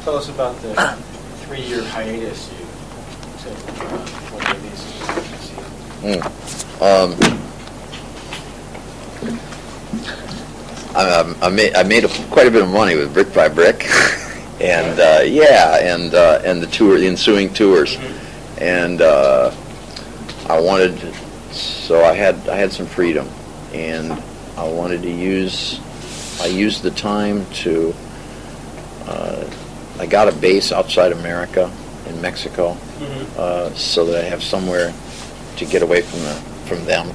Tell us about the 3-year hiatus you took for releases. I made quite a bit of money with Brick by Brick, and the ensuing tours, and I had some freedom, and I wanted to I used the time to. I got a base outside America in Mexico, so that I have somewhere to get away from them,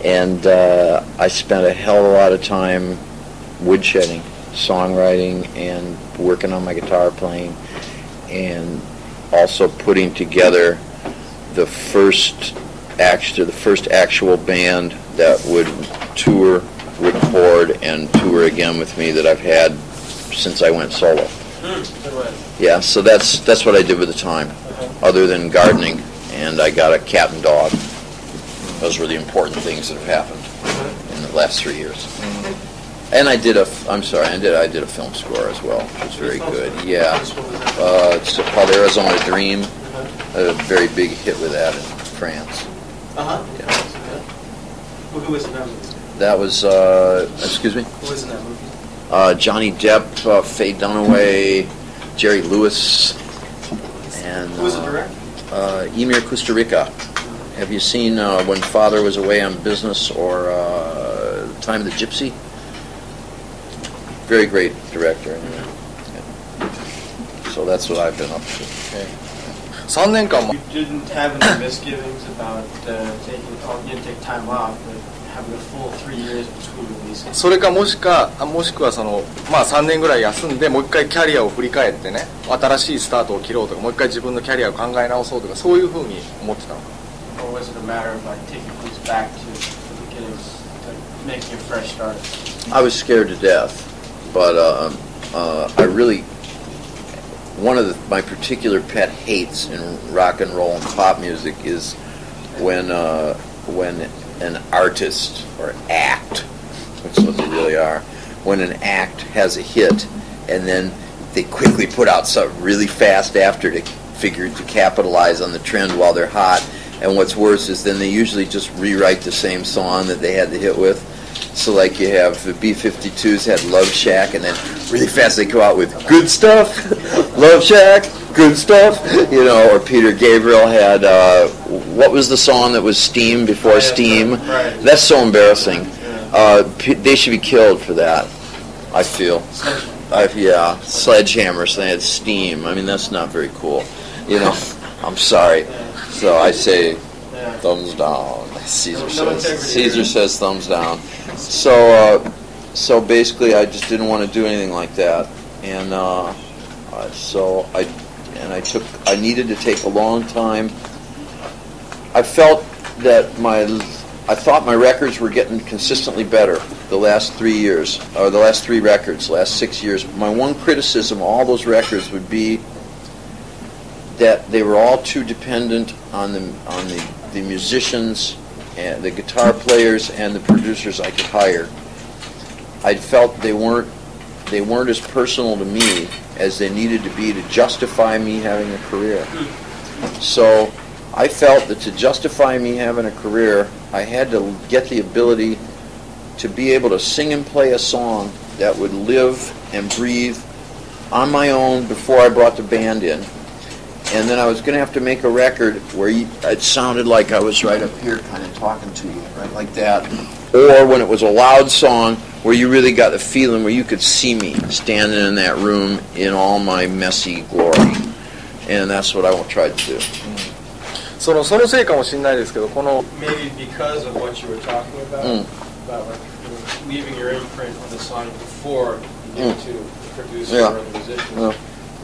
and I spent a hell of a lot of time woodshedding, songwriting, and working on my guitar playing, and also putting together the first actual band that would tour, record, and tour again with me that I've had since I went solo. Yeah, so that's what I did with the time, other than gardening, and I got a cat and dog. Those were the important things that have happened in the last 3 years. And I did a film score as well, which was very good. Yeah, it's called Arizona Dream. I had a very big hit with that in France. Yeah. Well, who was in that movie? That was, excuse me? Who was in that movie? Johnny Depp, Faye Dunaway, Jerry Lewis, and who was the director? Emir Kusturica. Have you seen When Father Was Away on Business or Time of the Gypsy? Very great director. Yeah. So that's what I've been up to. Okay. You didn't have any misgivings about you didn't take time off, but having a full 3 years between releases. それかもしくは3年ぐらい休んでもう一回キャリアを振り返ってね、新しいスタートを切ろうとか、もう一回自分のキャリアを考え直そうとか、そういうふうに思ってたのか。Or was it a matter of like taking things back to the beginnings, like making a fresh start? I was scared to death, but I really, one of my particular pet hates in rock and roll and pop music is when an artist or act, which is what they really are, when an act has a hit and then they quickly put out something really fast after to capitalize on the trend while they're hot. And what's worse is then they usually just rewrite the same song that they had the hit with. So like you have the B-52s had Love Shack, and then really fast they go out with Good Stuff, Love Shack, Good Stuff, or Peter Gabriel had, what was the song that was Steam before Steam? Right. That's so embarrassing. They should be killed for that, I feel. Yeah, Sledgehammers, they had Steam. I mean, that's not very cool. I'm sorry. So I say thumbs down. Caesar says thumbs down. So basically, I just didn't want to do anything like that, and so I needed to take a long time. I felt that I thought my records were getting consistently better the last 3 years, or the last 3 records, last 6 years. My one criticism of all those records would be that they were all too dependent on the musicians and the guitar players and the producers I could hire. I felt they weren't as personal to me as they needed to be to justify me having a career. So I felt that to justify me having a career, I had to get the ability to be able to sing and play a song that would live and breathe on my own before I brought the band in. And then I was going to have to make a record where it sounded like I was right up here kind of talking to you, right like that. Or when it was a loud song where you really got the feeling where you could see me standing in that room in all my messy glory. And that's what I tried to do. そのせいかもしれないですけど、この Maybe because of what you were talking about like leaving your imprint on the song before you get to the producer or the musician.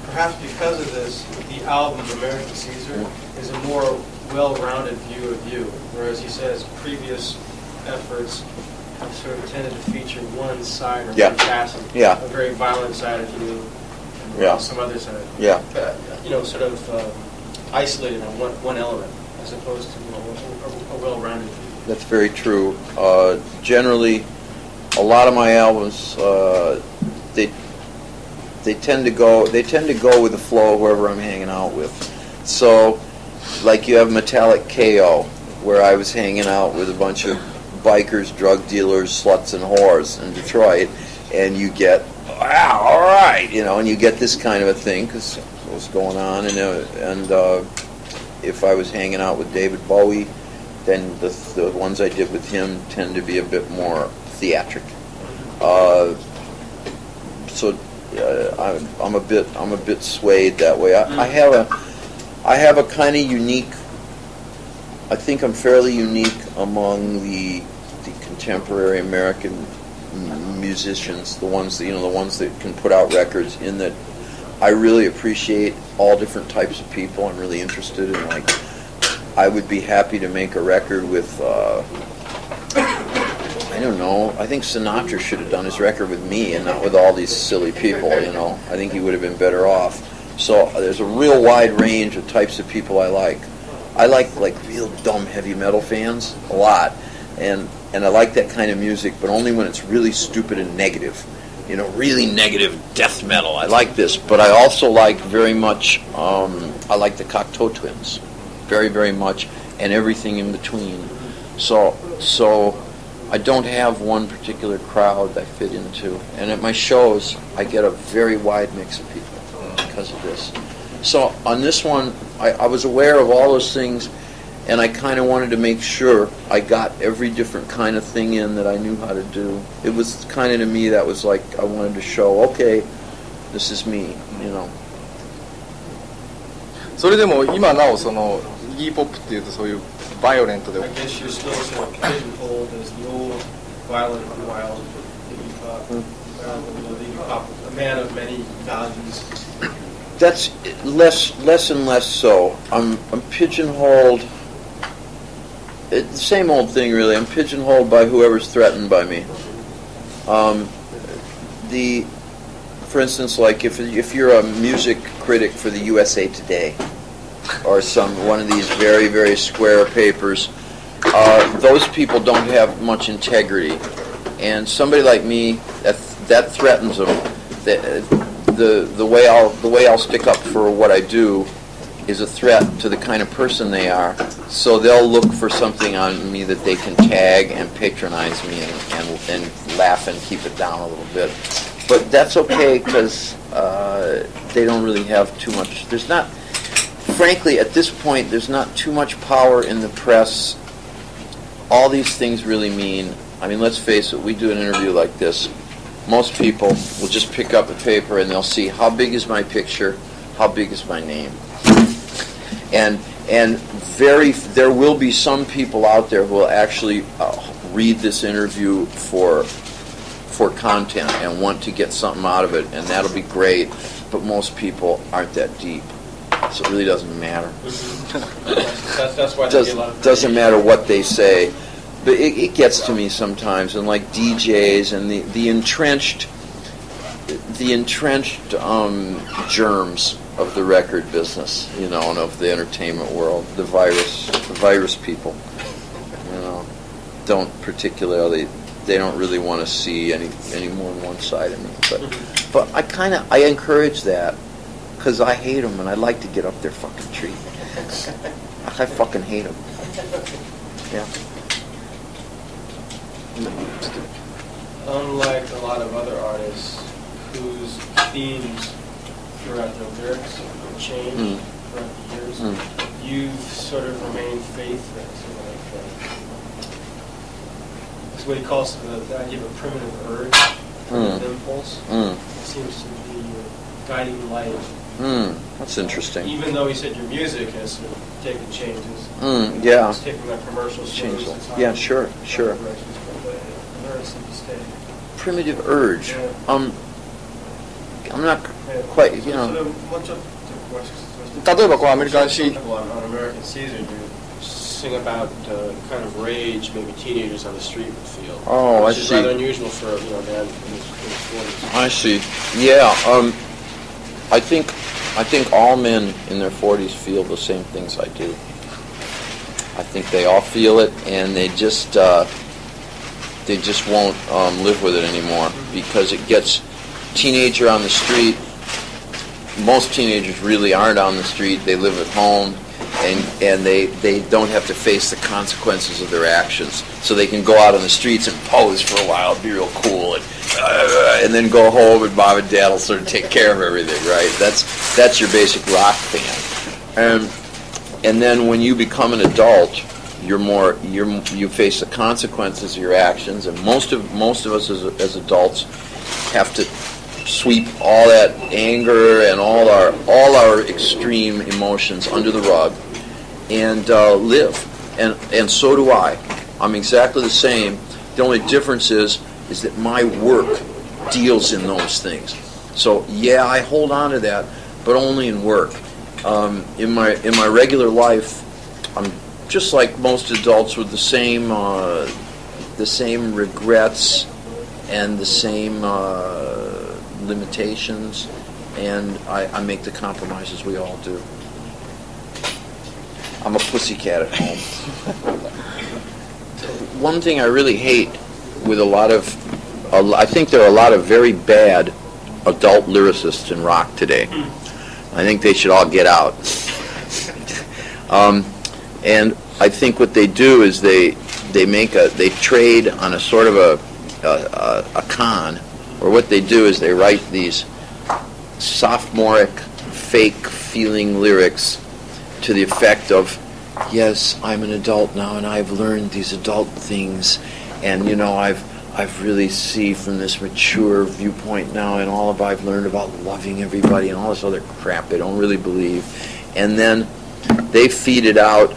Perhaps because of this, the album American Caesar is a more well-rounded view of you, whereas he says previous efforts have sort of tended to feature one side or one facet, a very violent side of you, and some other side, sort of isolated on one element, as opposed to a well-rounded view. That's very true. Generally, a lot of my albums, They tend to go with the flow of whoever I'm hanging out with. So, like you have Metallic KO, where I was hanging out with a bunch of bikers, drug dealers, sluts, and whores in Detroit, and you get, wow, all right, and you get this kind of a thing because what's going on, and if I was hanging out with David Bowie, then the ones I did with him tend to be a bit more theatric. So I'm a bit swayed that way. I have a kind of unique. I think I'm fairly unique among the contemporary American musicians, the ones that can put out records, in that I really appreciate all different types of people. I'm really interested in, like, I would be happy to make a record with, I don't know, I think Sinatra should have done his record with me and not with all these silly people, I think he would have been better off. So there's a real wide range of types of people I like. I like real dumb heavy metal fans a lot, and I like that kind of music, but only when it's really stupid and negative. Really negative death metal. I like this, but I also like very much, I like the Cocteau Twins, very, very much, and everything in between. So I don't have one particular crowd I fit into. And at my shows, I get a very wide mix of people because of this. So on this one, I was aware of all those things, and I kind of wanted to make sure I got every different kind of thing in that I knew how to do. It was kind of, to me, that was like, I wanted to show, okay, this is me, それでも今なおそのイギーポップっていうとそういうバイオレントで I guess you're still sort of pigeonholed as the old violent and wild Iggy Pop, Iggy Pop, a man of many values. That's less and less so. I'm pigeonholed. It's the same old thing, really. I'm pigeonholed by whoever's threatened by me. For instance, like if you're a music critic for the USA Today, or one of these very, very square papers, those people don't have much integrity, and somebody like me that threatens them. The way I'll stick up for what I do is a threat to the kind of person they are. So they'll look for something on me that they can tag and patronize me and laugh and keep it down a little bit. But that's okay because they don't really have too much. Frankly, at this point, there's not too much power in the press. All these things really mean, let's face it, we do an interview like this. Most people will just pick up a paper and they'll see how big is my picture, how big is my name. And there will be some people out there who will actually read this interview for content and want to get something out of it, and that'll be great. But most people aren't that deep, so it really doesn't matter. That's why It doesn't matter what they say. But it gets to me sometimes, and like DJs and the entrenched germs of the record business, and of the entertainment world, the virus people, they don't really want to see any more than one side of me. But I encourage that because I hate them and I like to get up their fucking tree. I fucking hate them. Yeah. Unlike a lot of other artists whose themes throughout their lyrics have changed throughout the years, you've sort of remained faithful to it's what he calls the idea of a primitive urge, primitive impulse. It seems to be your guiding light. That's interesting. Even though he said your music has sort of taken changes. Yeah. It's taken that commercial change. Yeah, sure. Primitive urge. Yeah. I'm not quite, 例えばこうアメリカンシー on American Caesar, you sing about kind of rage maybe teenagers on the street would feel. Oh, which I is see. rather unusual for a man in his 40s. I see. Yeah. I think all men in their 40s feel the same things I do. I think they all feel it, and they just won't live with it anymore because it gets teenager on the street. most teenagers really aren't on the street. They live at home, and they don't have to face the consequences of their actions. So they can go out on the streets and pose for a while, be real cool, and then go home, and mom and dad will sort of take care of everything, right? That's your basic rock band. And then when you become an adult, you face the consequences of your actions, and most of us as adults have to sweep all that anger and all our extreme emotions under the rug and live. And so do I. I'm exactly the same. The only difference is that my work deals in those things. So yeah, I hold on to that, but only in work. In my regular life, I'm just like most adults with the same regrets and the same limitations, and I make the compromises we all do. I'm a pussycat at home. One thing I really hate with I think there are a lot of very bad adult lyricists in rock today. I think they should all get out. And I think what they do is they trade on a sort of a con, or what they do is they write these sophomoric, fake feeling lyrics to the effect of, yes, I'm an adult now and I've learned these adult things, and I've really see from this mature viewpoint now, and I've learned about loving everybody and all this other crap they don't really believe. And then they feed it out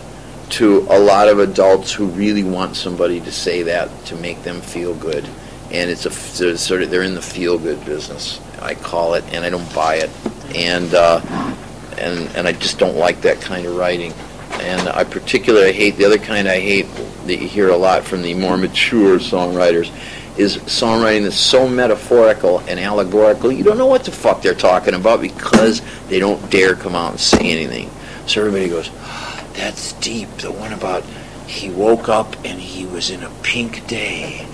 to a lot of adults who really want somebody to say that to make them feel good. And they're in the feel-good business, I call it, and I don't buy it. And I just don't like that kind of writing. And I particularly hate, the other kind I hate that you hear a lot from the more mature songwriters, is songwriting that's so metaphorical and allegorical, you don't know what the fuck they're talking about because they don't dare come out and say anything. So everybody goes, that's deep, the one about he woke up and he was in a pink day,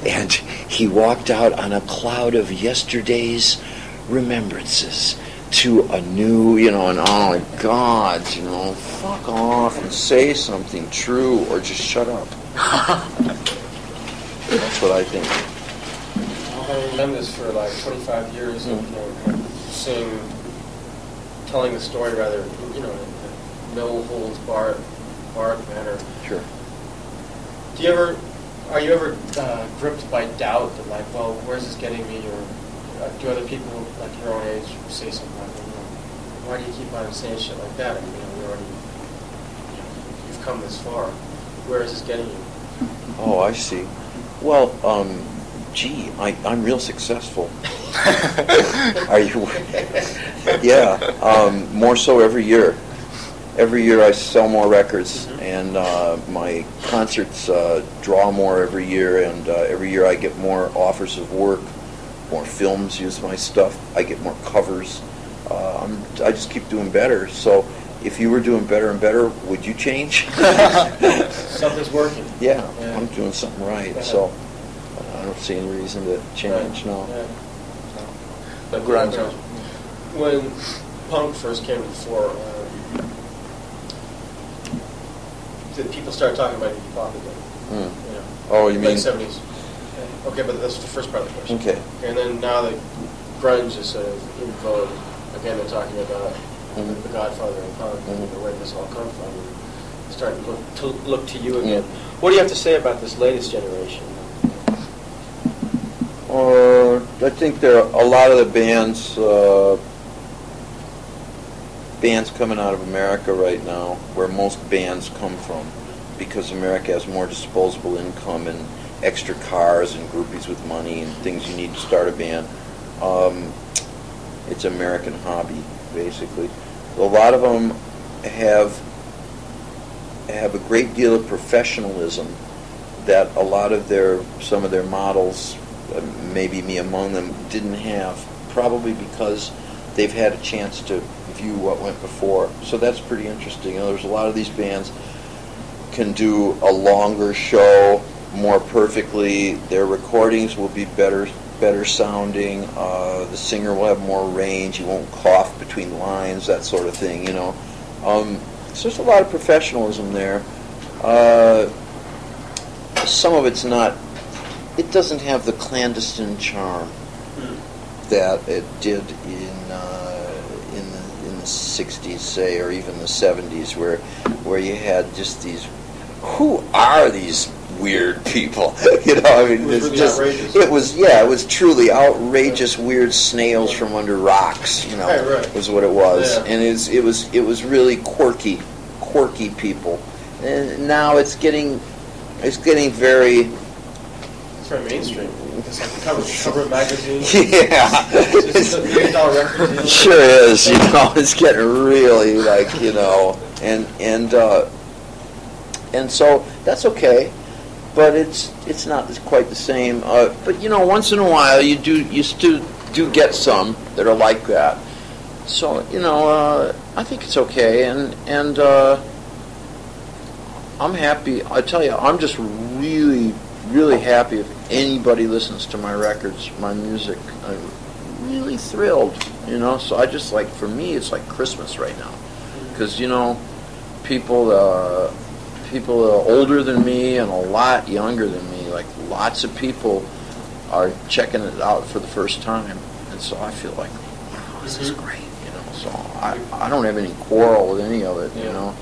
and he walked out on a cloud of yesterday's remembrances to a new, and oh my God, fuck off and say something true or just shut up. That's what I think. I've done this for like 25 years, telling the story rather, in a no holds barred manner. Sure. Are you ever gripped by doubt that, like, well, where's this getting me, or do other people like your own age say something like, why do you keep on saying shit like that? I mean, you've come this far. Where is this getting you? Oh, I see. Well, gee, I'm real successful. Are you? Yeah, more so every year. Every year I sell more records, and my concerts draw more every year, and every year I get more offers of work, more films use my stuff, I get more covers. I just keep doing better. So if you were doing better and better, would you change? Something's working. Yeah, I'm doing something right, so I don't see any reason to change, no. Yeah. But grunge. When punk first came to the fore, did people start talking about Iggy Pop again? Oh, you mean? Late 70s. Okay, but that's the first part of the question. Okay. And then now that grunge is sort of in vogue, again they're talking about the Godfather and punk and where this all come from. And starting to look to you again. What do you have to say about this latest generation? I think there are a lot of the bands coming out of America right now, where most bands come from, because America has more disposable income and extra cars and groupies with money and things you need to start a band. It's an American hobby, basically. A lot of them have a great deal of professionalism that a lot of some of their models, maybe me among them, didn't have, probably because they've had a chance to view what went before. So that's pretty interesting. There's a lot of these bands can do a longer show more perfectly. Their recordings will be better better sounding. The singer will have more range. He won't cough between lines, that sort of thing, you know. So there's a lot of professionalism there. Some of it's not. It doesn't have the clandestine charm that it did in the 60s, say, or even the 70s, where you had just these. Who are these weird people? You know, I mean, it was truly outrageous, weird snails from under rocks. You know, right. Was what it was, yeah. And it was really quirky people. And now it's getting very. It's very mainstream. It's like cover of magazines. Yeah. It's a $1 million record deal. Sure is. You know, it's getting really like, you know, and so that's okay, but it's not quite the same. But you know, once in a while you still do get some that are like that. So you know, I think it's okay, and I'm happy. I tell you, I'm just really happy if anybody listens to my records, my music. I'm really thrilled, you know. So I just like, for me, it's like Christmas right now, because you know, people older than me and a lot younger than me, like lots of people are checking it out for the first time, and so I feel like, wow, this is great, you know. So I don't have any quarrel with any of it, you know.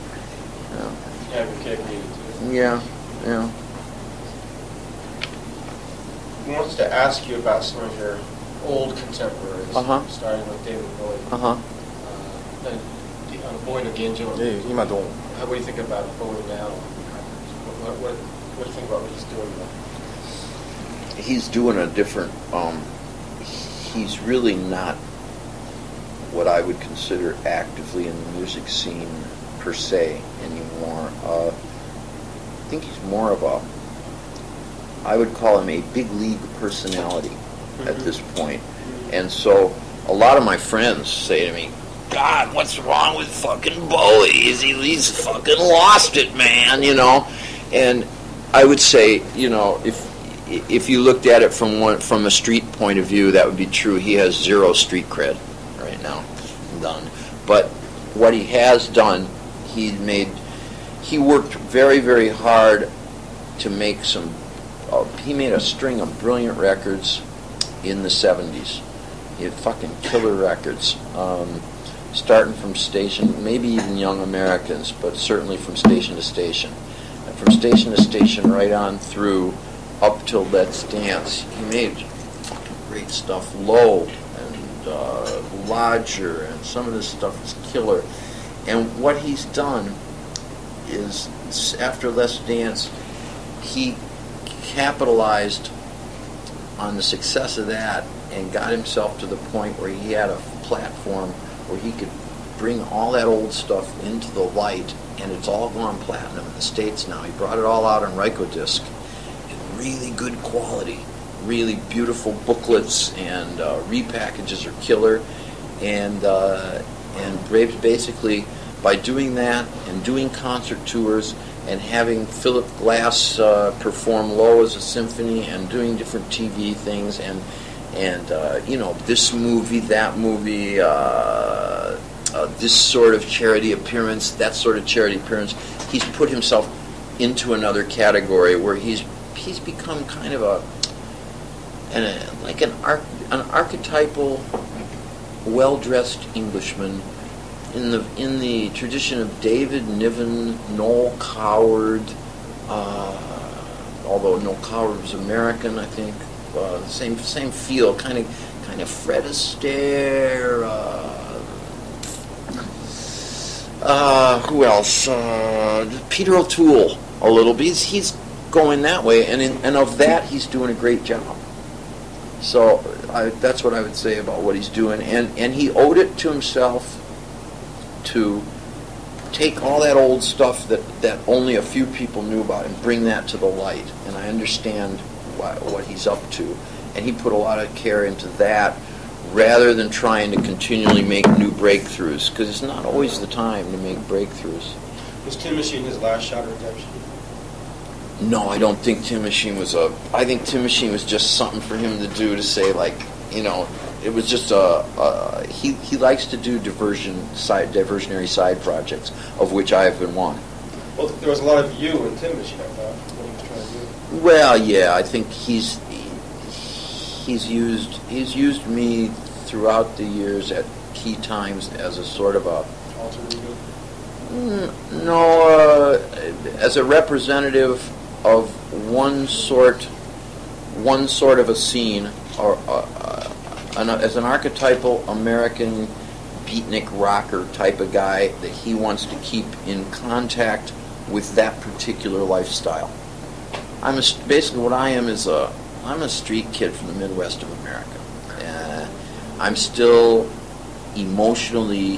Yeah, we can't read it too. Yeah. I wanted to ask you about some of your old contemporaries, starting with David Bowie. Bowieの現状。今どう？ What do you think about Bowie now? What do you think about what he's doing now? He's doing a different. He's really not what I would consider actively in the music scene per se anymore. I think he's more of a. I would call him a big league personality at this point. And so a lot of my friends say to me, God, what's wrong with fucking Bowie? He's fucking lost it, man, you know? And I would say, you know, if you looked at it from a street point of view, that would be true. He has zero street cred right now. Done. But what he has done, he worked very, very hard to make some. He made a string of brilliant records in the 70s. He had fucking killer records, starting from Station, maybe even Young Americans, but certainly from Station to Station. And from Station to Station right on through up till Let's Dance. He made fucking great stuff. Low and Lodger, and some of this stuff is killer. And what he's done is, after Let's Dance, he capitalized on the success of that and got himself to the point where he had a platform where he could bring all that old stuff into the light, and it's all gone platinum in the States now. He brought it all out on Rykodisc in really good quality, really beautiful booklets, and repackages are killer, and basically by doing that and doing concert tours and having Philip Glass perform Low as a symphony and doing different TV things and you know, this movie, that movie, this sort of charity appearance, that sort of charity appearance, he's put himself into another category where he's become kind of an archetypal, well-dressed Englishman. In the tradition of David Niven, Noel Coward, although Noel Coward was American, I think, same feel, kind of Fred Astaire. Who else? Peter O'Toole, a little bit. He's going that way, and of that he's doing a great job. So that's what I would say about what he's doing, and he owed it to himself to take all that old stuff that only a few people knew about and bring that to the light. And I understand what he's up to. And he put a lot of care into that rather than trying to continually make new breakthroughs, because it's not always the time to make breakthroughs. Was Tin Machine his last shot at redemption? No, I don't think Tin Machine was I think Tin Machine was just something for him to do to say, like, you know, it was just he likes to do diversionary side projects, of which I have been one. Well, there was a lot of you in Tin Machine, I thought, what he was trying to do. Well, yeah, I think he's used me throughout the years at key times as a sort of a Alter ego? No, as a representative of one sort of a scene, or as an archetypal American beatnik rocker type of guy that he wants to keep in contact with that particular lifestyle. Basically what I am is I'm a street kid from the Midwest of America. I'm still emotionally,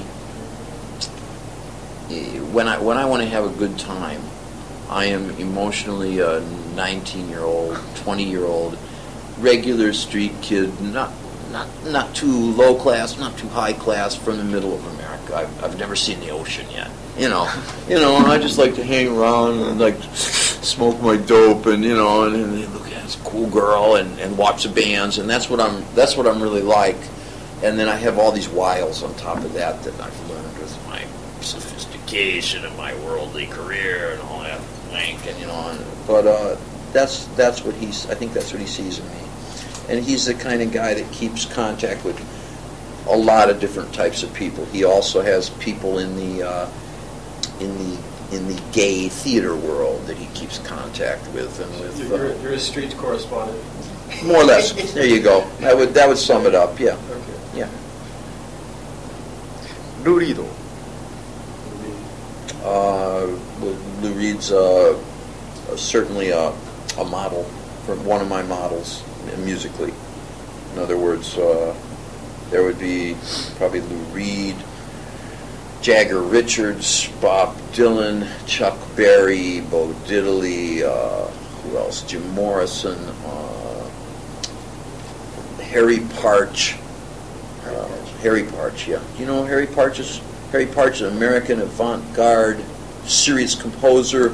when I want to have a good time, I am emotionally a 19-year-old, 20-year-old, regular street kid, not too low class, not too high class, from the middle of America. I've never seen the ocean yet, you know, and I just like to hang around and like smoke my dope and and look at this cool girl and watch the bands, and that's what I'm really like. And then I have all these wiles on top of that I've learned with my sophistication and my worldly career and all that wank, and but that's what I think that's what he sees in me. And he's the kind of guy that keeps contact with a lot of different types of people. He also has people in the gay theater world that he keeps contact with, and with. You're a street correspondent. More or less. There you go. That would sum it up. Yeah. Okay. Yeah. Lou Reed. Lou Reed's certainly a model, from one of my models musically. In other words, there would be probably Lou Reed, Jagger Richards, Bob Dylan, Chuck Berry, Bo Diddley, who else? Jim Morrison, Harry Partch. Harry Partch, yeah. You know Harry Partch is an American avant-garde, serious composer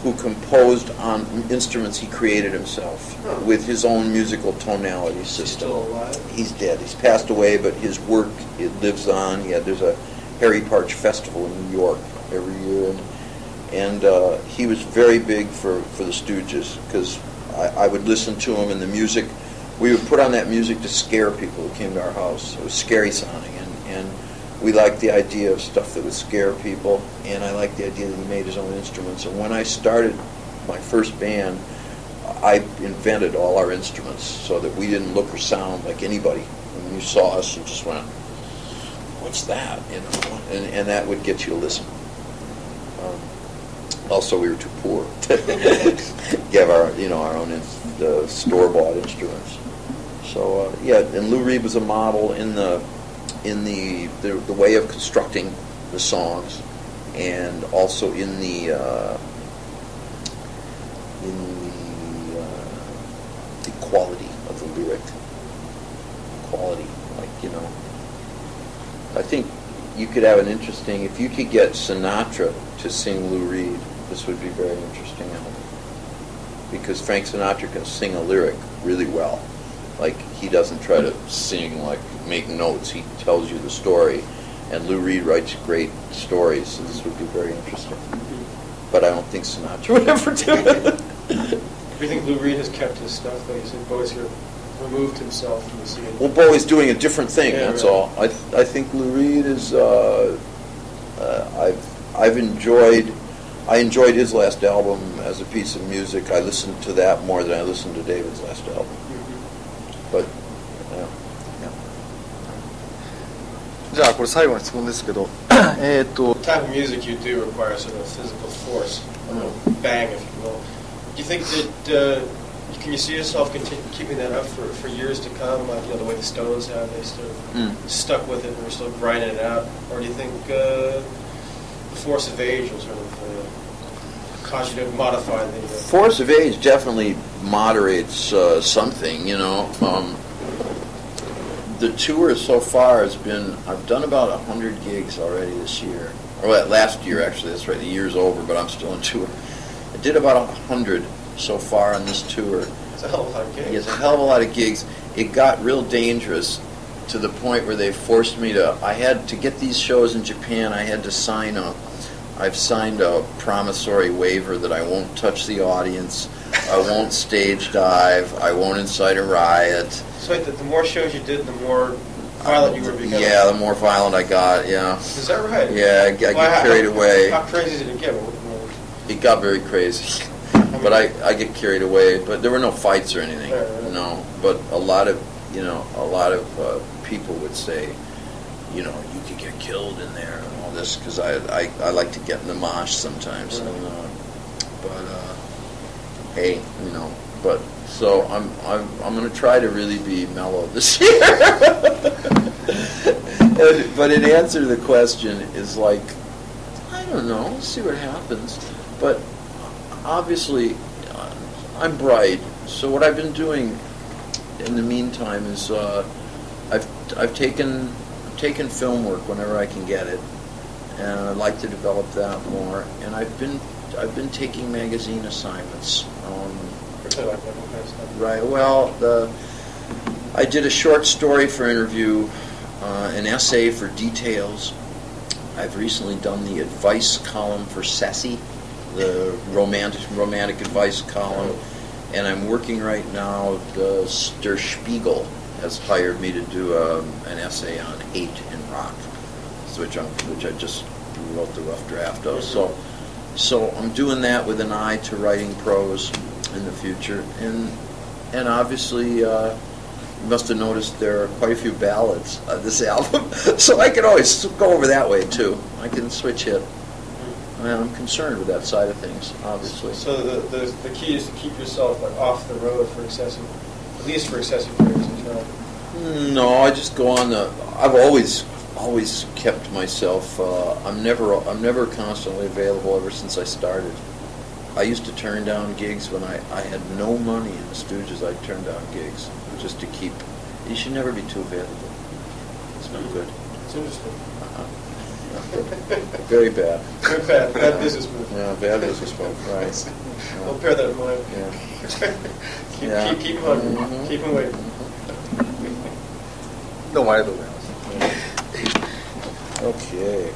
who composed on instruments he created himself with his own musical tonality system. He's still alive? He's dead. He's passed away, but his work, it lives on. Yeah, there's a Harry Partch Festival in New York every year, and he was very big for the Stooges, because I would listen to him, and the music, we would put on that music to scare people who came to our house. It was scary sounding, and we liked the idea of stuff that would scare people, and I liked the idea that he made his own instruments. And when I started my first band, I invented all our instruments so that we didn't look or sound like anybody. When you saw us, you just went, "What's that?" And that would get you to listen. Also, we were too poor to give our own store-bought instruments. So yeah, and Lou Reed was a model in the way of constructing the songs, and also in the quality of the lyric. Quality, I think you could have an interesting, if you could get Sinatra to sing Lou Reed, this would be very interesting album. Because Frank Sinatra can sing a lyric really well. Like, he doesn't try to sing, make notes. He tells you the story. And Lou Reed writes great stories, so this would be very interesting. But I don't think Sinatra would ever do it. Do you think Lou Reed has kept his stuff? Like you said, Bowie's removed himself from the scene. Well, Bowie's doing a different thing, that's right. all. I think Lou Reed is, I enjoyed his last album as a piece of music. I listened to that more than I listened to David's last album. But, yeah. じゃあこれ最後の質問ですけど、The type of music you do requires sort of physical force, a little bang, if you will. Do you think that can you see yourself keeping that up for years to come? Like the way the Stones have, they sort of stuck with it and they're still grinding it out, or do you think the force of age will sort of cause you to modify the... Force of age definitely moderates something, The tour so far has been, I've done about 100 gigs already this year. Or last year, actually, that's right, the year's over, but I'm still on tour. did about 100 so far on this tour. It's a hell of a lot of gigs. It's a hell of a lot of gigs. It got real dangerous to the point where they forced me to, I had to get these shows in Japan, I had to I've signed a promissory waiver that I won't touch the audience, I won't stage dive, I won't incite a riot. So the more shows you did, the more violent you were becoming? Yeah, the more violent I got, yeah. Is that right? Yeah, I get carried away. How crazy did it get? It got very crazy. But I get carried away. But there were no fights or anything. Right. No. But a lot of people would say, you could get killed in there and all this, because I like to get in the mosh sometimes. Right. And, hey, But so I'm going to try to really be mellow this year. But in answer to the question is like, I don't know. We'll see what happens. But obviously, I'm bright. So what I've been doing in the meantime is I've taken film work whenever I can get it, and I'd like to develop that more. And I've been taking magazine assignments. Right. Well, I did a short story for interview, an essay for Details. I've recently done the advice column for Sassy, the romantic advice column, and I'm working right now. Der Spiegel has hired me to do an essay on hate in rock, which I just wrote the rough draft of. So I'm doing that with an eye to writing prose in the future, and obviously you must have noticed there are quite a few ballads on this album, so I can always go over that way too. I can switch hit. And I'm concerned with that side of things, obviously. So the key is to keep yourself off the road for at least for excessive periods of time. No, I just go on I've always kept myself. I'm never constantly available ever since I started. I used to turn down gigs when I had no money in the Stooges. I'd turn down gigs just to keep. You should never be too available. It's no good. It's interesting. Very bad. Very bad. Bad business move. Yeah, bad business move. Right. We'll bear that in mind. Yeah. Keep him hungry. Mm-hmm. Keep him waiting. どうもありがとうございます。Okay.